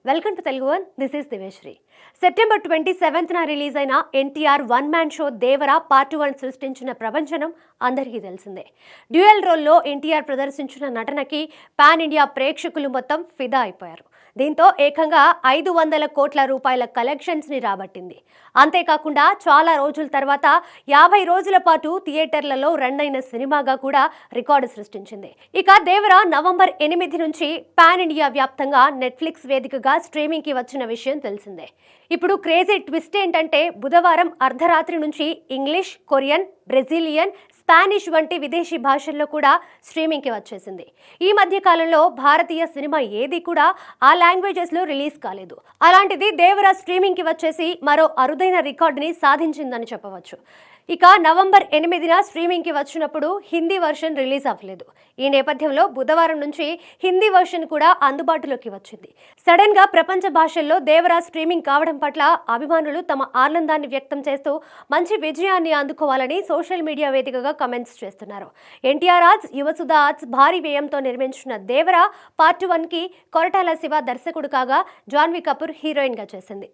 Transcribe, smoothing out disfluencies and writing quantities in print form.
Welcome to Telugu one. This is Diveshri. September 27న release అయిన NTR one man show Devara part 1 సృష్టించిన ప్రపంచనం అందరికీ తెలిసిందే. డ్యూయల్ రోల్లో ఎన్టీఆర్ ప్రదర్శించిన నటనకి పాన్ ఇండియా ప్రేక్షకులు మొత్తం ఫిదా అయిపోయారు. దీంతో ఏకంగా 500 కోట్ల రూపాయల కలెక్షన్స్ ని రాబట్టింది. అంతేకాకుండా చాలా రోజుల తర్వాత 50 రోజుల పాటు థియేటర్లలో రన్ అయిన సినిమాగా కూడా రికార్డు సృష్టించింది. ఇక దేవరా నవంబర్ 8 నుంచి పాన్ ఇండియా వ్యాప్తంగా నెట్ఫ్లిక్స్ వేదికగా స్ట్రీమింగ్ కి వచ్చిన విషయం తెలిసిందే. ఇప్పుడు క్రేజీ ట్విస్ట్ ఏంటంటే బుధవారం అర్ధరాత్రి నుంచి ఇంగ్లీష్, కొరియన్, బ్రెజిలియన్, స్పానిష్ వంటి విదేశీ భాషల్లో కూడా స్ట్రీమింగ్కి వచ్చేసింది. ఈ మధ్య కాలంలో భారతీయ సినిమా ఏది కూడా ఆ లాంగ్వేజెస్లో రిలీజ్ కాలేదు. అలాంటిది దేవరా స్ట్రీమింగ్కి వచ్చేసి మరో అరుదైన రికార్డుని సాధించిందని చెప్పవచ్చు. ఇక నవంబర్ 8న స్ట్రీమింగ్కి వచ్చినప్పుడు హిందీ వర్షన్ రిలీజ్ అవ్వలేదు. ఈ నేపథ్యంలో బుధవారం నుంచి హిందీ వర్షన్ కూడా అందుబాటులోకి వచ్చింది. సడన్ గా ప్రపంచ భాషల్లో దేవరా స్ట్రీమింగ్ కావడం పట్ల అభిమానులు తమ ఆనందాన్ని వ్యక్తం చేస్తూ మంచి విజయాన్ని అందుకోవాలని సోషల్ మీడియా వేదికగా కమెంట్స్ చేస్తున్నారు. ఎన్టీఆర్ ఆర్ట్స్, యువసుధ ఆర్ట్స్ భారీ వ్యయంతో నిర్మించిన దేవరా పార్ట్ 1కి కొరటాల శివ దర్శకుడు కాగా జాన్వీ కపూర్ హీరోయిన్ గా చేసింది.